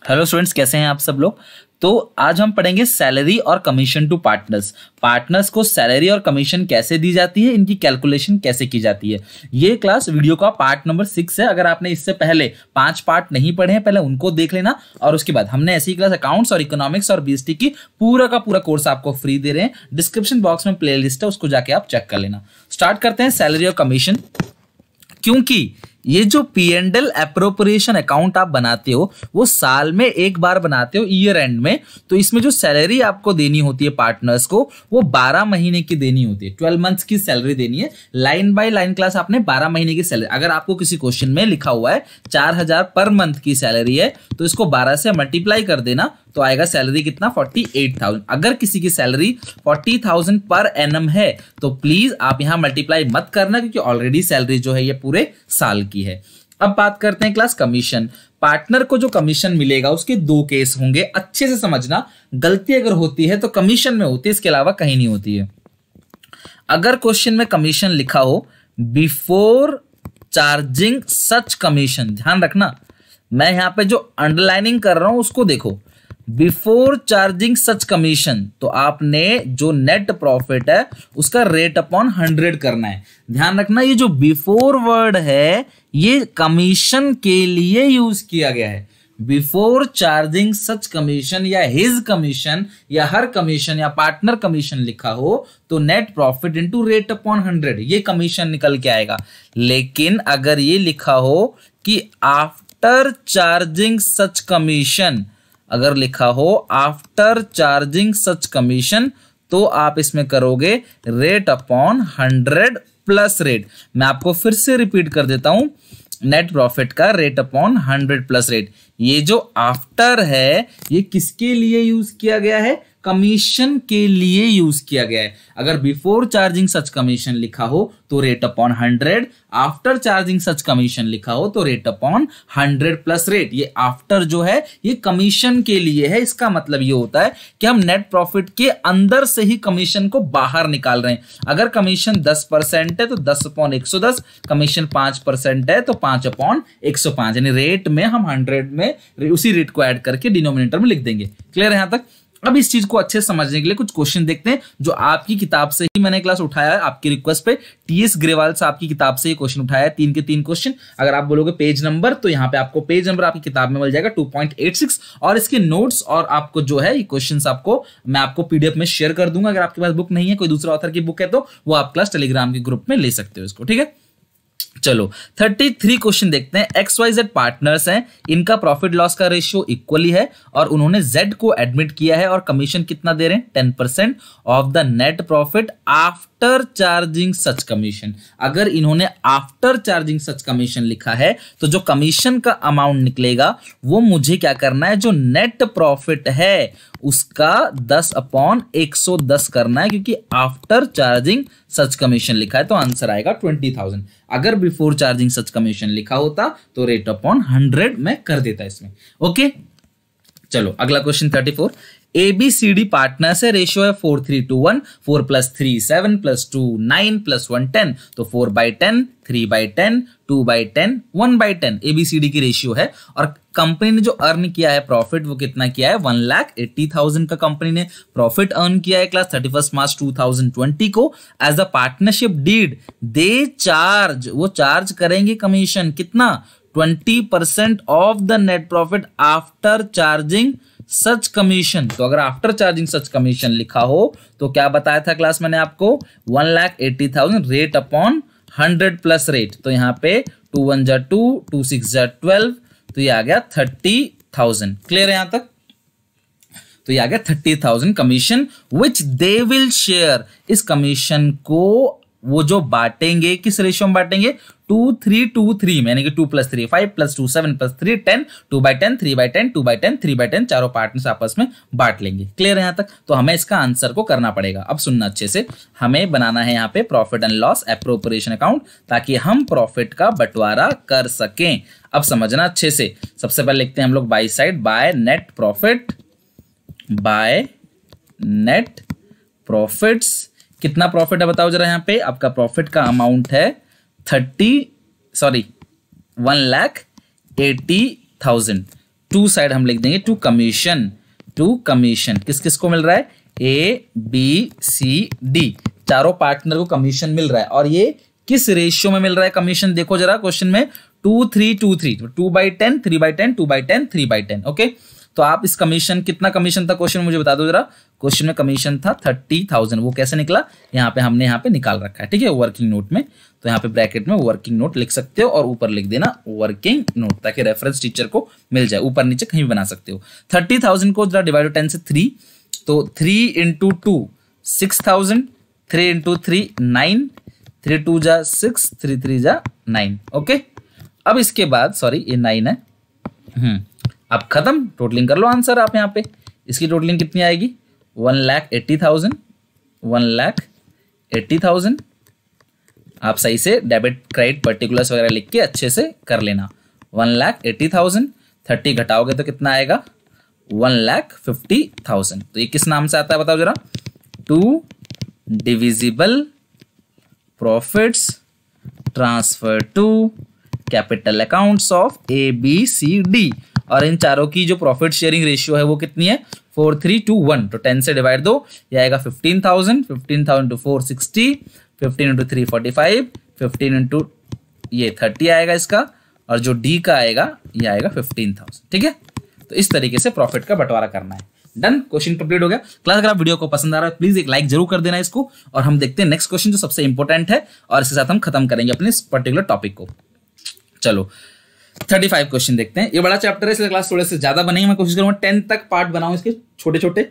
Hello students, कैसे हैं आप सब लोग। तो आज हम पढ़ेंगे सैलरी और कमीशन टू पार्टनर्स। पार्टनर्स को सैलरी और कमीशन कैसे दी जाती है, इनकी कैलकुलेशन कैसे की जाती है। ये क्लास वीडियो का पार्ट नंबर 6 है। अगर आपने इससे पहले 5 पार्ट नहीं पढ़े हैं, पहले उनको देख लेना। और उसके बाद हमने ऐसी क्लास अकाउंट्स और इकोनॉमिक्स और बीएसटी की पूरा का पूरा कोर्स आपको फ्री दे रहे हैं। डिस्क्रिप्शन बॉक्स में प्लेलिस्ट है, उसको जाके आप चेक कर लेना। स्टार्ट करते हैं सैलरी और कमीशन। क्योंकि ये जो P&L एप्रोप्रिएशन अकाउंट आप बनाते हो वो साल में एक बार बनाते हो, ईयर एंड में। तो इसमें जो सैलरी आपको देनी होती है पार्टनर्स को, वो 12 महीने की देनी होती है। 12 मंथ्स की सैलरी देनी है। लाइन बाय लाइन क्लास आपने 12 महीने की सैलरी, अगर आपको किसी क्वेश्चन में लिखा हुआ है 4000 पर मंथ की सैलरी है, तो इसको 12 से मल्टीप्लाई कर देना, तो आएगा सैलरी कितना 48,000। अगर किसी की सैलरी 40,000 पर एनम है तो प्लीज आप यहां मल्टीप्लाई मत करना, क्योंकि ऑलरेडी सैलरी जो है ये पूरे साल की है। अब बात करते हैं क्लास कमीशन। पार्टनर को जो कमीशन मिलेगा उसके 2 केस होंगे, अच्छे से समझना। गलती अगर होती है तो कमीशन में होती है, इसके अलावा कहीं नहीं होती है। अगर क्वेश्चन में कमीशन लिखा हो बिफोर चार्जिंग सच कमीशन, ध्यान रखना, मैं यहां पे जो अंडरलाइनिंग कर रहा हूं उसको देखो। बिफोर चार्जिंग सच कमीशन, तो आपने जो नेट प्रॉफिट है उसका रेट अपॉन 100 करना है। ध्यान रखना, ये जो बिफोर वर्ड है ये कमीशन के लिए यूज किया गया है। बिफोर चार्जिंग सच कमीशन या हिज कमीशन या हर कमीशन या पार्टनर कमीशन लिखा हो तो net profit into rate upon 100 ये कमीशन निकल के आएगा। लेकिन अगर ये लिखा हो कि आफ्टर चार्जिंग सच कमीशन, अगर लिखा हो आफ्टर चार्जिंग सच कमीशन, तो आप इसमें करोगे रेट अपॉन 100 प्लस रेट। मैं आपको फिर से रिपीट कर देता हूं, नेट प्रॉफिट का रेट अपॉन 100 प्लस रेट। ये जो आफ्टर है ये किसके लिए यूज किया गया है? कमीशन के लिए यूज किया गया है। अगर बिफोर चार्जिंग सच कमीशन लिखा हो तो rate upon 100, after charging such commission लिखा हो तो रेट अपॉन 100 प्लस रेट। ये आफ्टर जो है ये कमीशन के लिए है। इसका मतलब ये होता है कि हम नेट प्रॉफिट के अंदर से ही कमीशन को बाहर निकाल रहे हैं। अगर कमीशन 10% है तो 10 अपॉन 110, कमीशन 5% है तो 5 अपॉन 105, यानी रेट में हम 100 में उसी रेट को ऐड करके डिनोमिनेटर में लिख देंगे। क्लियर है यहां तक? अब इस चीज को अच्छे से समझने के लिए कुछ क्वेश्चन देखते हैं जो आपकी किताब से ही मैंने क्लास उठाया है, आपकी रिक्वेस्ट पे। टीएस ग्रेवाल से आपकी किताब से ये क्वेश्चन उठाया है, 3 के 3 क्वेश्चन। अगर आप बोलोगे पेज नंबर तो यहाँ पे आपको पेज नंबर आपकी किताब में मिल जाएगा 2.86, और इसके नोट्स और आपको जो है ये क्वेश्चन आपको मैं आपको पीडीएफ में शेयर कर दूंगा। अगर आपके पास बुक नहीं है, कोई दूसरा ऑथर की बुक है, तो वो आप क्लास टेलीग्राम के ग्रुप में ले सकते हो इसको। ठीक है, चलो 33 क्वेश्चन देखते हैं। XYZ पार्टनर्स हैं, इनका प्रॉफिट लॉस का रेशियो इक्वली है और उन्होंने Z को एडमिट किया है, और कमीशन कितना दे रहे हैं? 10% of the net profit after charging such commission. अगर इन्होंने आफ्टर चार्जिंग सच कमीशन लिखा है तो जो कमीशन का अमाउंट निकलेगा वो मुझे क्या करना है? जो नेट प्रॉफिट है उसका 10 अपॉन 110 करना है, क्योंकि आफ्टर चार्जिंग सच कमीशन लिखा है, तो आंसर आएगा 20,000। अगर बिफोर चार्जिंग सच कमीशन लिखा होता तो रेट अपॉन 100 में कर देता इसमें। ओके, चलो अगला क्वेश्चन 34। ABCD पार्टनर्स है, रेशियो है 4:3:1, 4 + 3 7 + 2 9 + 1 10, तो 4/10, 3/10, 2/10, 1/10 ABCD की रेशियो है। और कंपनी ने जो अर्न किया है प्रॉफिट वो कितना किया है? 1,80,000 का कंपनी ने प्रॉफिट अर्न किया है क्लास 31 मार्च 2020 को। As a partnership deed they charge, वो चार्ज करेंगे कमीशन कितना? 20% of the net profit after charging such commission. तो अगर आफ्टर चार्जिंग सच कमीशन लिखा हो तो क्या बताया था क्लास मैंने आपको? 1,80,000 रेट अपॉन 100 प्लस रेट। तो यहां पे 2 1 जा 2, 2 6 जा 12, तो ये आ गया 30,000। क्लियर है यहां तक? तो ये आ गया 30,000 commission which they will share. इस कमीशन को वो जो बांटेंगे, किस रेशियो में बांटेंगे? 2:3:2:3 में, यानी कि 2 + 3 5 + 2 7 + 3 10, 2/10, 3/10, 2/10, 3/10, चारों पार्टनर्स आपस में बांट लेंगे। क्लियर है यहां तक? तो हमें इसका आंसर को करना पड़ेगा। अब सुनना अच्छे से, हमें बनाना है यहाँ पे profit and loss appropriation account, ताकि हम प्रॉफिट का बंटवारा कर सकें। अब समझना अच्छे से। सबसे पहले लिखते हैं हम लोग by side, by net profit, by net profits. कितना प्रॉफिट है बताओ जरा। यहाँ पे आपका प्रॉफिट का अमाउंट है 1,80,000। टू साइड हम लिख देंगे टू कमीशन किस किस को मिल रहा है, ए बी सी डी, चारों पार्टनर को कमीशन मिल रहा है। और ये किस रेशियो में मिल रहा है कमीशन, देखो जरा क्वेश्चन में 2-3-2-3, 2/10, 3/10, 2/10, 3/10। ओके, तो आप इस कमीशन, कितना कमीशन था क्वेश्चन में मुझे बता दो जरा। क्वेश्चन में कमीशन था 30,000, वो कैसे निकला, यहाँ पे हमने यहाँ पे निकाल रखा है, ठीक है, वर्किंग नोट में। तो यहाँ पे ब्रैकेट में वर्किंग नोट लिख सकते हो और ऊपर लिख देना वर्किंग नोट, ताकि रेफरेंस टीचर को मिल जाए, ऊपर नीचे कहीं भी बना सकते हो। 30,000 को जरा डिवाइड 10 से 3, तो 3 × 2 6,000, 3 × 3 9, 3 2 जा 6, 3 3 जा 9। ओके, अब इसके बाद सॉरी ये 9 है, अब खत्म, टोटलिंग कर लो आंसर आप यहाँ पे। इसकी टोटलिंग कितनी आएगी, 1,80,000, 1,80,000। आप सही से डेबिट क्रेडिट पर्टिकुलर्स वगैरह लिख के अच्छे से कर लेना। 1,80,000, 30 घटाओगे तो कितना आएगा, 1,50,000। तो ये किस नाम से आता है बताओ जरा, 2 divisible profits transfer to capital accounts of A B C D. और इन चारों की जो प्रॉफिट शेयरिंग रेशियो है वो कितनी है, 4:3:1। तो 10 से डिवाइड दो, ये आएगा 15,000, 15,000 × 4 60, 15 × 3 45, 15 × ये 30 आएगा इसका, और जो डी का आएगा ये आएगा 15,000। ठीक है, तो इस तरीके से प्रॉफिट का बंटवारा करना है। डन, क्वेश्चन कंप्लीट हो गया। क्लास अगर आप वीडियो को पसंद आ रहा है प्लीज एक लाइक जरूर कर देना इसको, और हम देखते हैं नेक्स्ट क्वेश्चन जो सबसे इंपॉर्टेंट है, और इसके साथ हम खत्म करेंगे अपने इस पर्टिकुलर टॉपिक को। चलो 35 क्वेश्चन देखते हैं। ये बड़ा चैप्टर है इसलिए क्लास थोड़े से ज्यादा बनेगी, मैं कोशिश करूंगा 10 तक पार्ट बनाऊं इसके छोटे छोटे,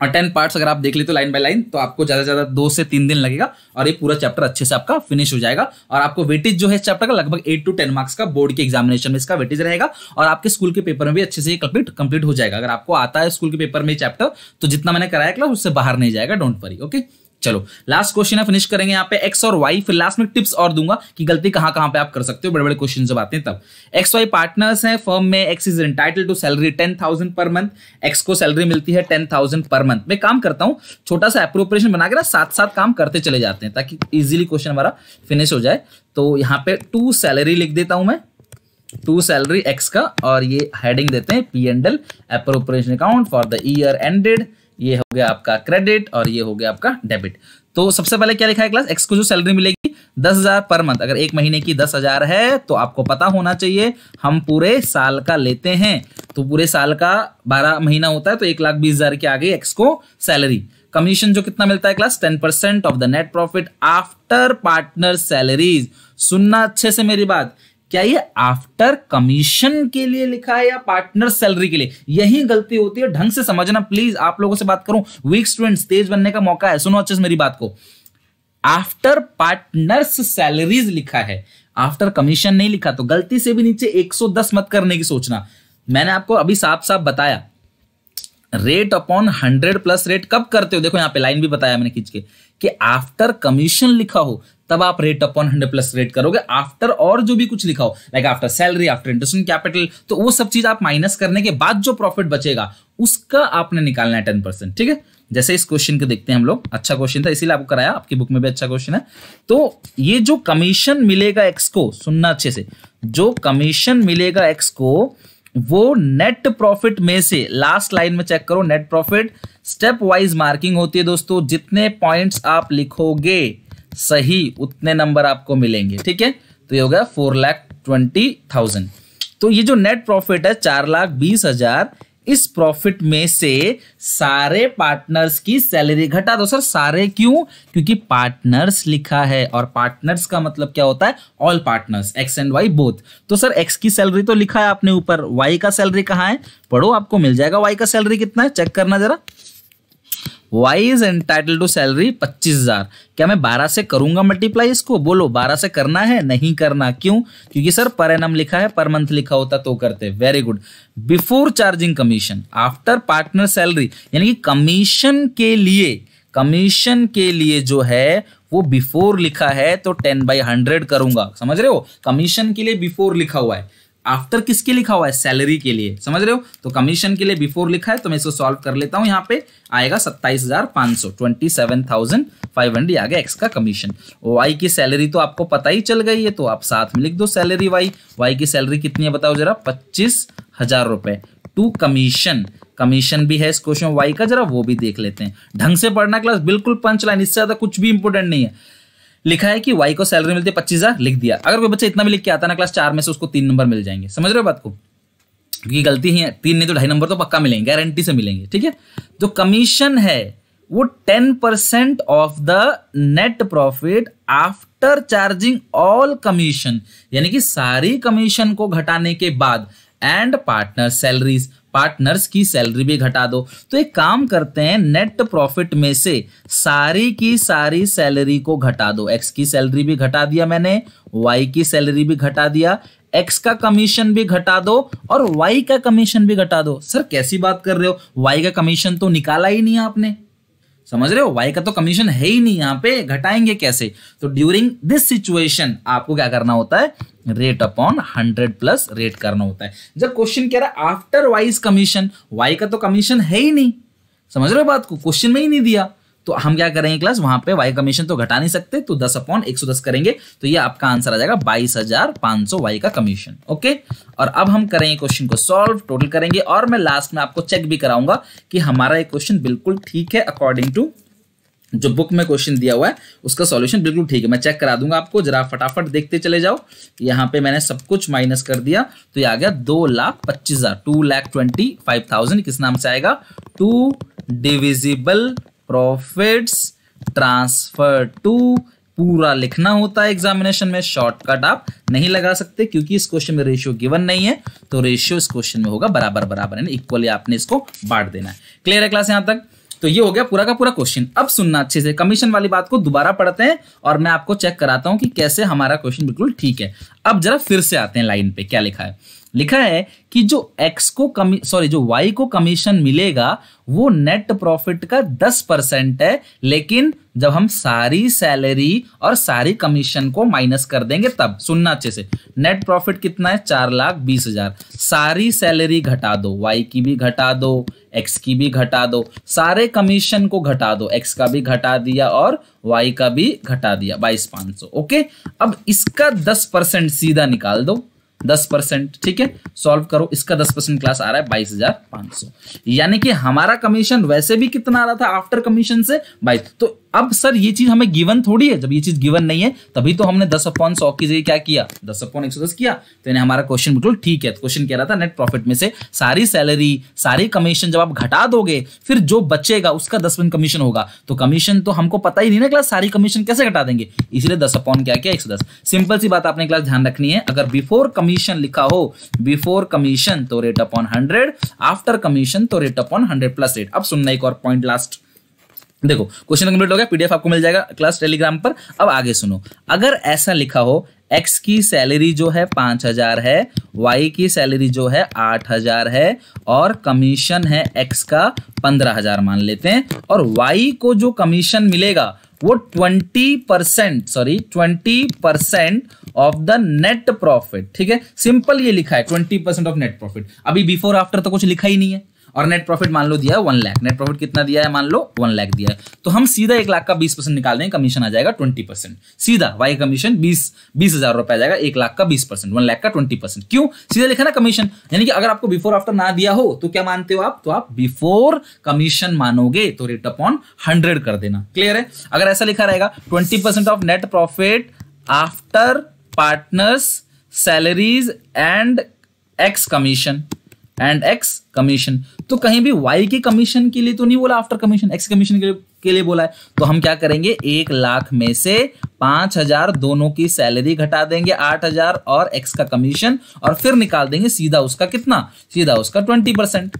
और 10 पार्ट्स अगर आप देख लेते हो लाइन बाय लाइन तो आपको ज्यादा से ज्यादा 2 से 3 दिन लगेगा और ये पूरा चैप्टर अच्छे से आपका फिनिश हो जाएगा। और आपको वेटेज जो है इस चैप्टर का लगभग 8 to 10 मार्क्स का बोर्ड के एग्जामिनेशन में इसका वेटेज रहेगा, और आपके स्कूल के पेपर में भी अच्छे से ये कंप्लीट हो जाएगा। अगर आपको आता है स्कूल के पेपर में चैप्टर तो जितना मैंने कराया क्लास उससे बाहर नहीं जाएगा, डोंट वरी। ओके, चलो लास्ट क्वेश्चन है, फिनिश करेंगे यहाँ पे एक्स और वाई, फिर लास्ट में टिप्स और दूंगा कि गलती कहां कहां पे आप कर सकते हो, बड़े बड़े क्वेश्चन जब आते हैं तब। एक्स वाई पार्टनर्स हैं फर्म में, X is entitled to salary 10,000 per month, x को सैलरी मिलती है 10,000 पर मंथ। मैं काम करता हूं छोटा सा एप्रोप्रिएशन बना के ना, साथ साथ काम करते चले जाते हैं ताकि इजीली क्वेश्चन हमारा फिनिश हो जाए। तो यहाँ पे 2 सैलरी लिख देता हूं मैं, 2 सैलरी एक्स का, और ये हेडिंग देते हैं P&L appropriation account for the year ended. ये हो गया आपका क्रेडिट और ये हो गया आपका डेबिट। तो सबसे पहले क्या लिखा है क्लास, एक्स को जो सैलरी मिलेगी 10,000 पर मंथ, अगर एक महीने की 10,000 है तो आपको पता होना चाहिए हम पूरे साल का लेते हैं, तो पूरे साल का 12 महीना होता है, तो 1,20,000 के आगे एक्स को सैलरी। कमीशन जो कितना मिलता है class, 10% of the net profit after partner salaries. सुनना अच्छे से मेरी बात, क्या ये आफ्टर कमीशन के लिए लिखा है या पार्टनर सैलरी के लिए, यही गलती होती है, ढंग से समझना प्लीज। आप लोगों से बात करूं, वीक स्टूडेंट्स, तेज बनने का मौका है, सुनो अच्छे से मेरी बात को। आफ्टर पार्टनर्स सैलरीज लिखा है, आफ्टर कमीशन नहीं लिखा, तो गलती से भी नीचे 110 मत करने की सोचना। मैंने आपको अभी साफ साफ बताया, रेट अपॉन 100 प्लस रेट कब करते हो, देखो यहाँ पे लाइन भी बताया मैंने खींच के, कि आफ्टर कमीशन लिखा हो तब आप रेट अपॉन 100 प्लस रेट करोगे। आफ्टर और जो भी कुछ लिखा हो, like after salary, after interest and capital, तो वो सब चीज आप माइनस करने के बाद जो प्रॉफिट बचेगा उसका आपने निकालना है 10%। ठीक है, जैसे इस क्वेश्चन को देखते हैं हम लोग, अच्छा क्वेश्चन था इसीलिए आपको कराया, आपकी बुक में भी अच्छा क्वेश्चन है। तो ये जो कमीशन मिलेगा एक्स को, सुनना अच्छे से, जो कमीशन मिलेगा एक्स को वो नेट प्रॉफिट में से, लास्ट लाइन में चेक करो, net profit step wise marking होती है दोस्तों, जितने पॉइंट्स आप लिखोगे सही उतने नंबर आपको मिलेंगे। ठीक है, तो ये हो गया 4,20,000। तो ये जो नेट प्रॉफिट है 4,20,000, इस प्रॉफिट में से सारे पार्टनर्स की सैलरी घटा दो। सर सारे क्यों, क्योंकि पार्टनर्स लिखा है, और पार्टनर्स का मतलब क्या होता है, all partners, X and Y both. तो सर एक्स की सैलरी तो लिखा है आपने ऊपर, वाई का सैलरी कहाँ है, पढ़ो आपको मिल जाएगा। वाई का सैलरी कितना है चेक करना जरा, Y is entitled to salary 25,000। क्या मैं 12 से करूंगा मल्टीप्लाई इसको, बोलो 12 से करना है, नहीं करना, क्यों, क्योंकि सर पर एनम लिखा है, पर मंथ लिखा होता तो करते। Very good, before charging commission after partner salary, यानी कि कमीशन के लिए जो है वो बिफोर लिखा है तो 10/100 करूंगा, समझ रहे हो, कमीशन के लिए बिफोर लिखा हुआ है, आफ्टर किसके लिखा हुआ है, सैलरी के लिए, समझ रहे हो। तो कमीशन के लिए बिफोर लिखा है, तो मैं इसको सॉल्व कर लेता हूं, यहाँ पे आएगा 27,500, 27,500 आ गया एक्स का कमीशन। वाई की सैलरी तो आपको पता ही चल गई है, तो आप साथ में लिख दो सैलरी वाई। वाई की सैलरी कितनी है बताओ जरा, 1000 रुपए टू कमीशन। कमीशन भी है इस क्वेश्चन वाई का, जरा वो भी देख लेते हैं। ढंग से पढ़ना क्लास, बिल्कुल पंच लाइन, इससे ज्यादा कुछ भी इंपोर्टेंट नहीं है। लिखा है कि वाई को सैलरी मिलती है 25,000, लिख दिया। अगर कोई बच्चा इतना भी लिख के आता ना क्लास 4 में से, उसको 3 नंबर मिल जाएंगे। समझ रहे हो बात को? क्योंकि गलती ही है, 3 नहीं तो 2.5 नंबर तो पक्का मिलेंगे, गारंटी से मिलेंगे। ठीक है, तो कमीशन है वो 10% of the net profit after charging all commission, यानी कि सारी कमीशन को घटाने के बाद, एंड पार्टनर सैलरीज, पार्टनर्स की सैलरी भी घटा दो। तो एक काम करते हैं, नेट प्रॉफिट में से सारी की सारी सैलरी को घटा दो। एक्स की सैलरी भी घटा दिया मैंने, वाई की सैलरी भी घटा दिया, एक्स का कमीशन भी घटा दो और वाई का कमीशन भी घटा दो। सर कैसी बात कर रहे हो, वाई का कमीशन तो निकाला ही नहीं आपने। समझ रहे हो, वाई का तो कमीशन है ही नहीं, यहां पे घटाएंगे कैसे? तो ड्यूरिंग दिस सिचुएशन आपको क्या करना होता है, रेट अपॉन 100 प्लस रेट करना होता है। जब क्वेश्चन कह रहा है आफ्टर वाइज कमीशन, वाई का तो कमीशन है ही नहीं। समझ रहे हो बात को, क्वेश्चन में ही नहीं दिया, तो हम क्या करेंगे क्लास, वहां पे वाई कमीशन तो घटा नहीं सकते, तो 10 अपॉन 110 करेंगे, तो ये आपका आंसर आ जाएगा 22,500 वाई का कमीशन। ओके, और अब हम करेंगे क्वेश्चन को सॉल्व, टोटल करेंगे, और मैं लास्ट में आपको चेक भी कराऊंगा कि हमारा ये क्वेश्चन बिल्कुल ठीक है अकॉर्डिंग टू जो बुक में क्वेश्चन दिया हुआ है, उसका सॉल्यूशन बिल्कुल ठीक है। मैं चेक करा दूंगा आपको, जरा फटाफट देखते चले जाओ। यहाँ पे मैंने सब कुछ माइनस कर दिया, तो ये आ गया 2,25,000, 2,25,000 किस नाम से आएगा, to divisible profits transfer to. पूरा लिखना होता है एग्जामिनेशन में, शॉर्टकट आप नहीं लगा सकते, क्योंकि इस क्वेश्चन में रेशियो गिवन नहीं है, तो रेशियो इस क्वेश्चन में होगा बराबर बराबर, यानी इक्वली आपने इसको बांट देना है। क्लियर है क्लास यहां तक? तो ये हो गया पूरा का पूरा क्वेश्चन। अब सुनना अच्छे से, कमीशन वाली बात को दोबारा पढ़ते हैं और मैं आपको चेक कराता हूं कि कैसे हमारा क्वेश्चन बिल्कुल ठीक है। अब जरा फिर से आते हैं लाइन पे, क्या लिखा है? लिखा है कि जो एक्स को जो वाई को कमीशन मिलेगा वो नेट प्रॉफिट का 10% है, लेकिन जब हम सारी सैलरी और सारी कमीशन को माइनस कर देंगे तब। सुनना अच्छे से, नेट प्रॉफिट कितना है, 4,20,000। सारी सैलरी घटा दो, वाई की भी घटा दो, एक्स की भी घटा दो, सारे कमीशन को घटा दो, एक्स का भी घटा दिया और वाई का भी घटा दिया, 22,500। ओके, अब इसका 10% सीधा निकाल दो, 10%। ठीक है, सॉल्व करो, इसका 10% क्लास आ रहा है 22,500, यानी कि हमारा कमीशन वैसे भी कितना आ रहा था आफ्टर कमीशन से 22। तो अब सर ये चीज हमें गिवन थोड़ी है, जब ये चीज गिवन नहीं है तभी तो हमने 10 अपॉन 100 की जगह क्या किया, 10 अपॉन 110 किया, तो यानी हमारा क्वेश्चन बिल्कुल ठीक है। क्वेश्चन कह रहा था नेट प्रॉफिट में से सारी सैलरी सारी कमीशन जब आप घटा दोगे फिर जो बचेगा उसका 10% कमीशन होगा। तो कमीशन तो हमको पता ही नहीं ना क्लास, सारी कमीशन कैसे घटा देंगे, इसलिए 10 अपॉन क्या किया 110। सिंपल सी बात आपने क्लास ध्यान रखनी है, अगर बिफोर कमीशन लिखा हो, बिफोर कमीशन तो रेट अपॉन 100, आफ्टर कमीशन तो रेट अपॉन 100 प्लस रेट। अब सुनना एक और पॉइंट लास्ट, देखो क्वेश्चन कंप्लीट हो गया, पीडीएफ आपको मिल जाएगा क्लास टेलीग्राम पर। अब आगे सुनो, अगर ऐसा लिखा हो एक्स की सैलरी जो है 5,000 है, वाई की सैलरी जो है 8,000 है और कमीशन है एक्स का 15,000 मान लेते हैं, और वाई को जो कमीशन मिलेगा वो 20% ऑफ द नेट प्रॉफिट। ठीक है, सिंपल ये लिखा है 20% ऑफ नेट प्रॉफिट। अभी बिफोर आफ्टर तो कुछ लिखा ही नहीं है, और नेट प्रॉफिट मान लो दिया है 1 लाख, नेट प्रॉफिट कितना दिया है मान लो 1 लाख दिया है, तो हम सीधा 1 लाख का 20% निकाल देंगे, कमीशन आ जाएगा 20%। सीधा वाई कमीशन 20,000 रुपए आ जाएगा, 1 लाख का 20%, 1 लाख का 20%। क्यों सीधा लिखा ना कमीशन, यानी कि अगर आपको बिफोर आफ्टर ना दिया हो तो क्या मानते हो आप, तो आप बिफोर कमीशन मानोगे, तो रेट अपॉन 100 कर देना। क्लियर है? अगर ऐसा लिखा रहेगा 20% of net profit after partners salaries and x commission तो कहीं भी वाई के कमीशन के लिए तो नहीं बोला, आफ्टर कमीशन एक्स कमीशन के लिए बोला है। तो हम क्या करेंगे, 1 लाख में से 5,000 दोनों की सैलरी घटा देंगे, 8,000 और एक्स का कमीशन, और फिर निकाल देंगे सीधा उसका कितना, सीधा उसका 20%।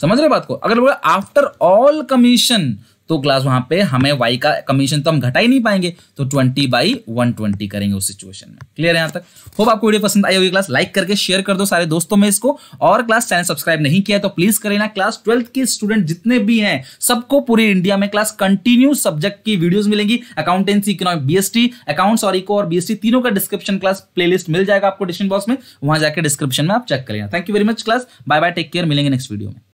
समझ रहे बात को? अगर बोला आफ्टर ऑल कमीशन तो क्लास वहां पे हमें वाई का कमीशन तो हम घटा ही नहीं पाएंगे, तो 20/120 करेंगे उस सिचुएशन में। क्लियर है यहां तक? होप आपको वीडियो पसंद आई होगी क्लास, लाइक करके शेयर कर दो सारे दोस्तों में इसको, और क्लास चैनल सब्सक्राइब नहीं किया तो प्लीज करें ना। क्लास 12th के स्टूडेंट जितने भी हैं सबको पूरे इंडिया में क्लास कंटिन्यू सब्जेक्ट की वीडियोस मिलेंगी, अकाउंटेंसी, इकोनॉमिक, बीएसटी, अकाउंट्स और इको और बीएसटी तीनों का डिस्क्रिप्शन क्लास प्लेलिस्ट मिल जाएगा आपको डिस्क्रिप्शन बॉक्स में, वहां जाकर डिस्क्रिप्शन में आप चेक करें। Thank you very much class, bye bye, take care, मिलेंगे नेक्स्ट वीडियो में।